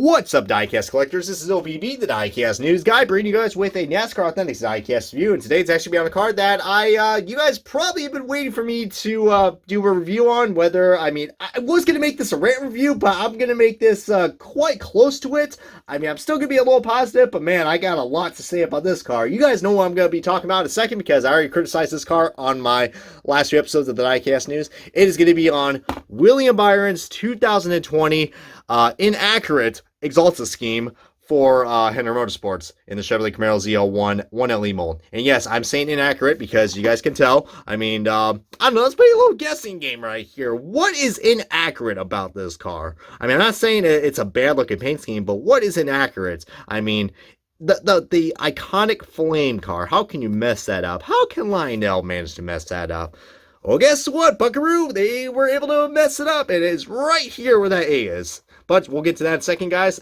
What's up, diecast collectors? This is OBB, the diecast news guy, bringing you guys with a NASCAR Authentics diecast review. And today it's actually on a card that you guys probably have been waiting for me to do a review on. I was going to make this a rant review, but I'm going to make this quite close to it. I'm still going to be a little positive, but man, I got a lot to say about this car. You guys know what I'm going to be talking about in a second because I already criticized this car on my last few episodes of the diecast news. It is going to be on William Byron's 2020 Inaccurate Axalta scheme for Henry Motorsports in the Chevrolet Camaro ZL1 1LE mold. And yes, I'm saying inaccurate because you guys can tell. I don't know, let's play a little guessing game right here. What is inaccurate about this car? I'm not saying it's a bad looking paint scheme, but what is inaccurate? The iconic flame car, how can you mess that up? How can Lionel manage to mess that up? Well, guess what, Buckaroo? They were able to mess it up. It is right here where that A is. But we'll get to that in a second, guys,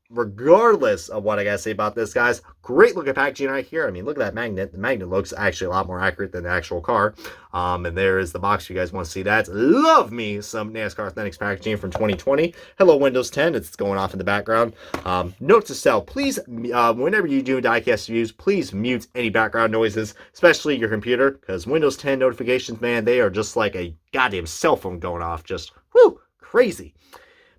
regardless of what I gotta say about this, guys, great looking packaging right here. Look at that magnet. The magnet looks actually a lot more accurate than the actual car. And there is the box if you guys want to see that. Love me some NASCAR Authentics packaging from 2020. Hello, Windows 10. It's going off in the background. Note to self, please, whenever you do diecast reviews, please mute any background noises, especially your computer, because Windows 10 notifications, man, they are just like a goddamn cell phone going off. Just, whoo, crazy.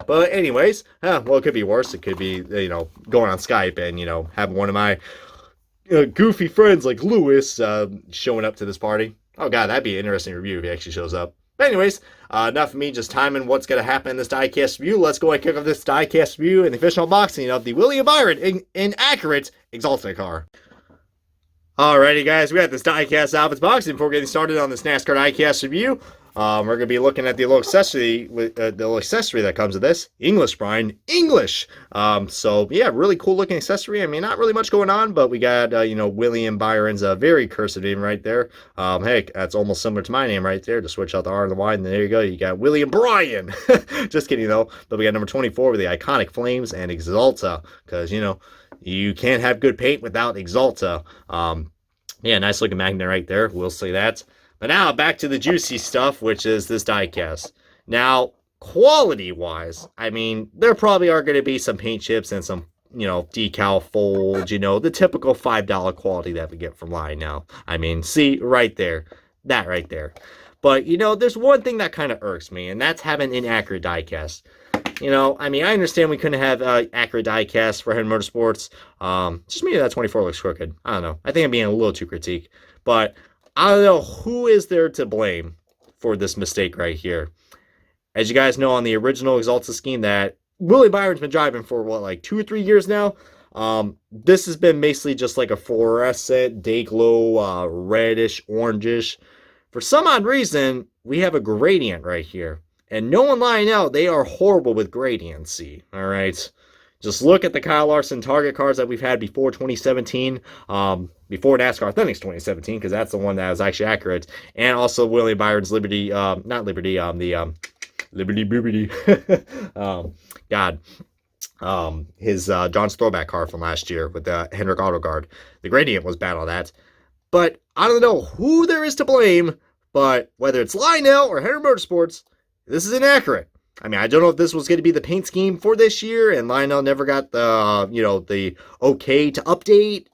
But anyways, well, it could be worse. It could be, going on Skype and, having one of my goofy friends like Lewis showing up to this party. Oh, God, that'd be an interesting review if he actually shows up. But anyways, enough of me just timing what's going to happen in this diecast review. Let's go ahead and kick off this diecast review and the official unboxing of the William Byron Inaccurate Axalta car. Alrighty, guys, we got this diecast out of its box. And before getting started on this NASCAR diecast review, we're going to be looking at the little accessory that comes with this. English, Brian. English! So, yeah, really cool looking accessory. Not really much going on, but we got, William Byron's very cursive name right there. Hey, that's almost similar to my name right there. To switch out the R and the Y, and there you go. You got William Bryan. Just kidding, though. But we got number 24 with the iconic flames and Axalta. Because, you can't have good paint without Axalta. Yeah, nice looking magnet right there. We'll say that. But now, back to the juicy stuff, which is this diecast. Now, quality-wise, there probably are going to be some paint chips and some, decal folds, the typical $5 quality that we get from Lionel. See, right there. That right there. But, there's one thing that kind of irks me, and that's having inaccurate diecast. I understand we couldn't have accurate diecast for Henry Motorsports. Just maybe that 24 looks crooked. I don't know. I think I'm being a little too critique. But I don't know who is there to blame for this mistake right here. As you guys know, on the original Axalta scheme that Willie Byron's been driving for, 2 or 3 years now? This has been basically just like a fluorescent, day glow, reddish, orangish. For some odd reason, we have a gradient right here. And knowing Lionel, they are horrible with gradients, see, all right? Just look at the Kyle Larson Target cars that we've had before 2017, before NASCAR Authentics 2017, because that's the one that was actually accurate, and also William Byron's Liberty, Liberty Booberty, his John's throwback car from last year with the Hendrick Auto Guard. The gradient was bad on that. But I don't know who there is to blame, but whether it's Lionel or Henry Motorsports, this is inaccurate. I don't know if this was going to be the paint scheme for this year and Lionel never got the, the okay to update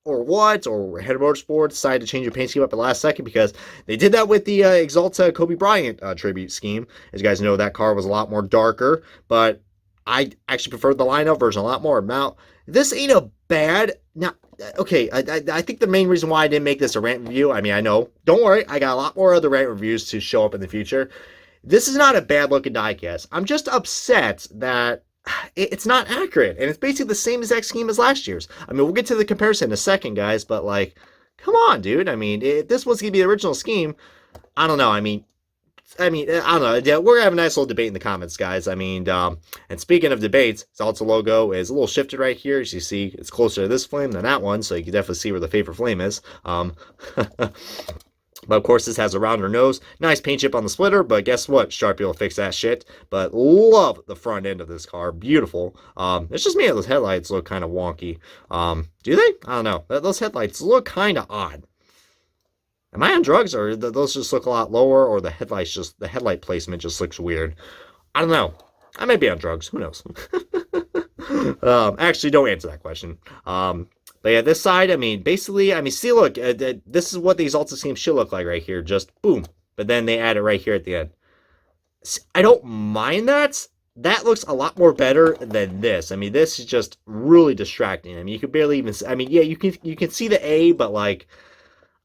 or what, or Henry Motorsports decided to change the paint scheme up at the last second because they did that with the Axalta Kobe Bryant tribute scheme. As you guys know, that car was a lot more darker, but I actually preferred the Lionel version a lot more. Now, this ain't a bad... Now, okay, I think the main reason why I didn't make this a rant review, I know, don't worry, I got a lot more other rant reviews to show up in the future. This is not a bad looking diecast. I'm just upset that it's not accurate. And it's basically the same exact scheme as last year's. We'll get to the comparison in a second, guys. But, come on, dude. If this was going to be the original scheme, I don't know. I don't know. Yeah, we're going to have a nice little debate in the comments, guys. And speaking of debates, Axalta logo is a little shifted right here. As you see, it's closer to this flame than that one. So you can definitely see where the favorite flame is. But, of course, this has a rounder nose. Nice paint chip on the splitter, but guess what? Sharpie will fix that shit. But love the front end of this car. Beautiful. It's just me. Those headlights look kind of wonky. Do they? I don't know. Those headlights look kind of odd. Am I on drugs, or those just look a lot lower, or the headlight placement just looks weird? I don't know. I might be on drugs. Who knows? Actually, don't answer that question. But yeah, this side, I mean, basically, I mean, see, look, this is what the Axalta scheme should look like right here. Just boom. But then they add it right here at the end. I don't mind that. That looks a lot more better than this. I mean, this is just really distracting. I mean, you could barely even. I mean, yeah, you can see the A, but like,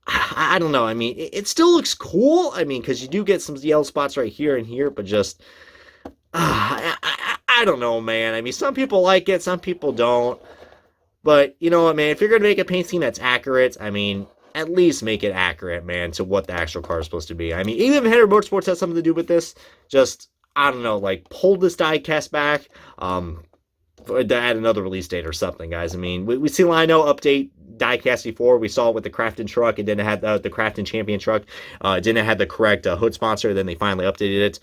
I don't know. I mean, it still looks cool. I mean, because you do get some yellow spots right here and here, but just I don't know, man. I mean, some people like it, some people don't. But you know what, man? If you're gonna make a paint scheme that's accurate, I mean, at least make it accurate, man, to what the actual car is supposed to be. I mean, even if Henry Motorsports has something to do with this, just I don't know, like pull this die cast back, to add another release date or something, guys. I mean, we see Lino update diecast before. We saw it with the Crafton truck. It didn't have the Crafton Champion truck. It didn't have the correct hood sponsor. Then they finally updated it.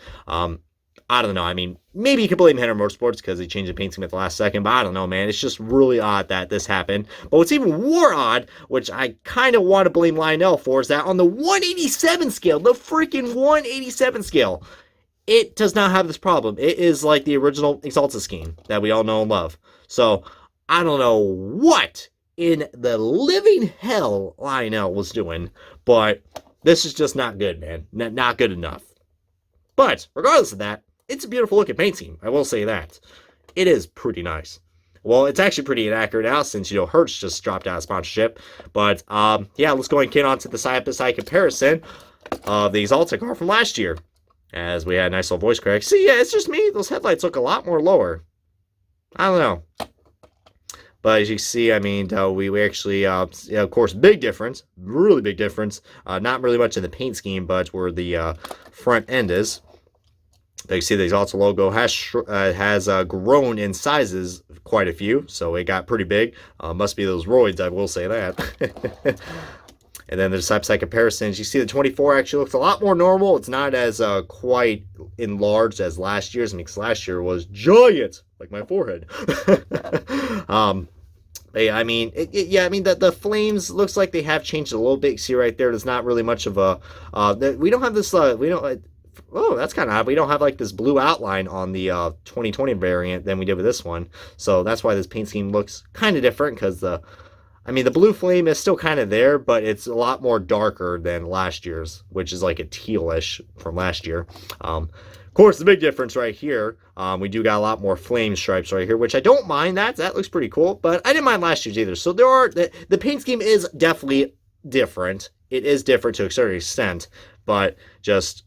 I don't know. I mean, maybe you could blame Henry Motorsports because they changed the paint scheme at the last second, but I don't know, man. It's just really odd that this happened. But what's even more odd, which I kind of want to blame Lionel for, is that on the 187 scale, the freaking 187 scale, it does not have this problem. It is like the original Axalta scheme that we all know and love. So, I don't know what in the living hell Lionel was doing, but this is just not good, man. Not good enough. But, regardless of that, it's a beautiful looking paint scheme. I will say that. It is pretty nice. Well, it's actually pretty inaccurate now since, you know, Hertz just dropped out of sponsorship. But, yeah, let's go and get on to the side-by-side comparison of the Axalta car from last year. As we had a nice little voice crack. See, yeah, it's just me. Those headlights look a lot more lower. I don't know. But as you see, I mean, we actually, of course, big difference. Really big difference. Not really much in the paint scheme, but where the front end is. You see the Axalta logo has grown in sizes quite a few, so it got pretty big. Must be those roids, I will say that. And then the side-by-side comparisons. You see the 24 actually looks a lot more normal. It's not as quite enlarged as last year's, because last year was giant, like my forehead. Yeah, I mean, the flames looks like they have changed a little bit. See right there, there's not really much of a. We don't have this. Oh, that's kind of odd. We don't have like this blue outline on the 2020 variant than we did with this one. So that's why this paint scheme looks kind of different, because the blue flame is still kind of there, but it's a lot more darker than last year's, which is like a tealish from last year. Of course, the big difference right here, we do got a lot more flame stripes right here, which I don't mind that. That looks pretty cool, but I didn't mind last year's either. So the paint scheme is definitely different. It is different to a certain extent, but just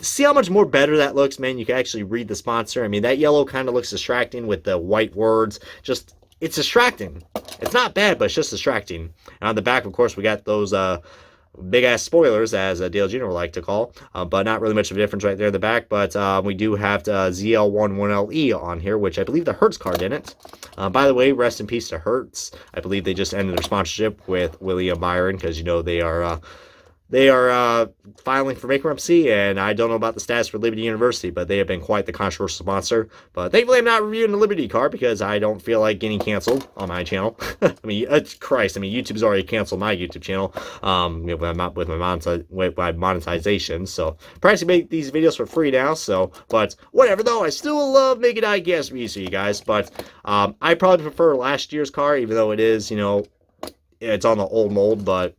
see how much more better that looks, man. You can actually read the sponsor. I mean, that yellow kind of looks distracting with the white words. Just, it's distracting. It's not bad, but it's just distracting. And on the back, of course, we got those big-ass spoilers, as Dale Jr. would like to call, but not really much of a difference right there in the back. But we do have the ZL11LE on here, which I believe the Hertz car didn't. By the way, rest in peace to Hertz. I believe they just ended their sponsorship with William Byron, because, you know, they are filing for bankruptcy, and I don't know about the status for Liberty University, but they have been quite the controversial sponsor. But thankfully, I'm not reviewing the Liberty car because I don't feel like getting canceled on my channel. I mean, Christ, I mean, YouTube's already canceled my YouTube channel with my monetization. So, probably to make these videos for free now. So, but whatever though, I still love making iGuess videos for you guys. But I probably prefer last year's car, even though it is, you know, it's on the old mold. But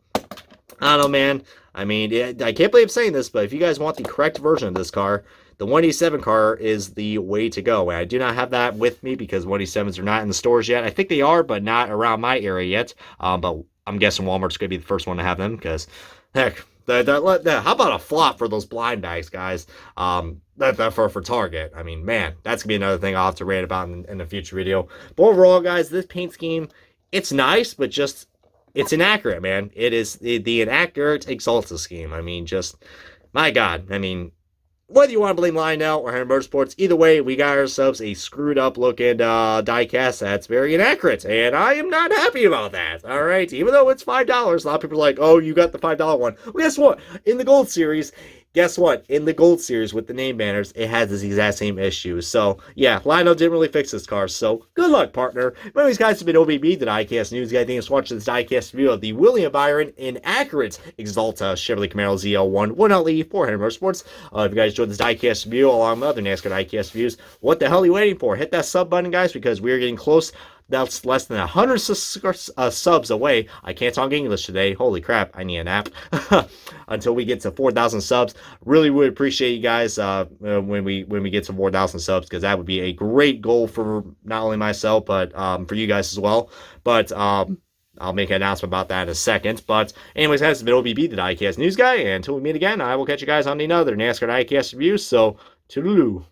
I don't know, man. I mean, I can't believe I'm saying this, but if you guys want the correct version of this car, the 187 car is the way to go. And I do not have that with me because 187s are not in the stores yet. I think they are, but not around my area yet. But I'm guessing Walmart's going to be the first one to have them because, heck, how about a flop for those blind bags, guys? For Target. I mean, man, that's going to be another thing I'll have to rant about in a future video. But overall, guys, this paint scheme, it's nice, but just... it's inaccurate, man. It is the inaccurate Axalta scheme. I mean, just, my God. I mean, whether you want to blame Lionel or Henry Motorsports, either way, we got ourselves a screwed up looking diecast that's very inaccurate. And I am not happy about that. All right. Even though it's $5, a lot of people are like, oh, you got the $5 one. Well, guess what? In the Gold Series, guess what? In the Gold Series with the name banners, it has this exact same issue. So, yeah, Lionel didn't really fix this car. So, good luck, partner. Anyways, guys, it's been OBB, the Diecast News Guy. Thanks for watching this Diecast review of the William Byron Inaccurate Axalta Chevrolet Camaro ZL1 1LE 400 Motorsports. If you guys enjoyed this Diecast review along with other NASCAR Diecast reviews, what the hell are you waiting for? Hit that sub button, guys, because we're getting close. That's less than 100 subs away. I can't talk English today. Holy crap, I need a nap. Until we get to 4,000 subs. Really would appreciate you guys when we get to 4,000 subs, because that would be a great goal for not only myself, but for you guys as well. But I'll make an announcement about that in a second. But anyways, guys, it's been OBB, the Diecast News Guy. And until we meet again, I will catch you guys on another NASCAR Diecast review. So, toodaloo.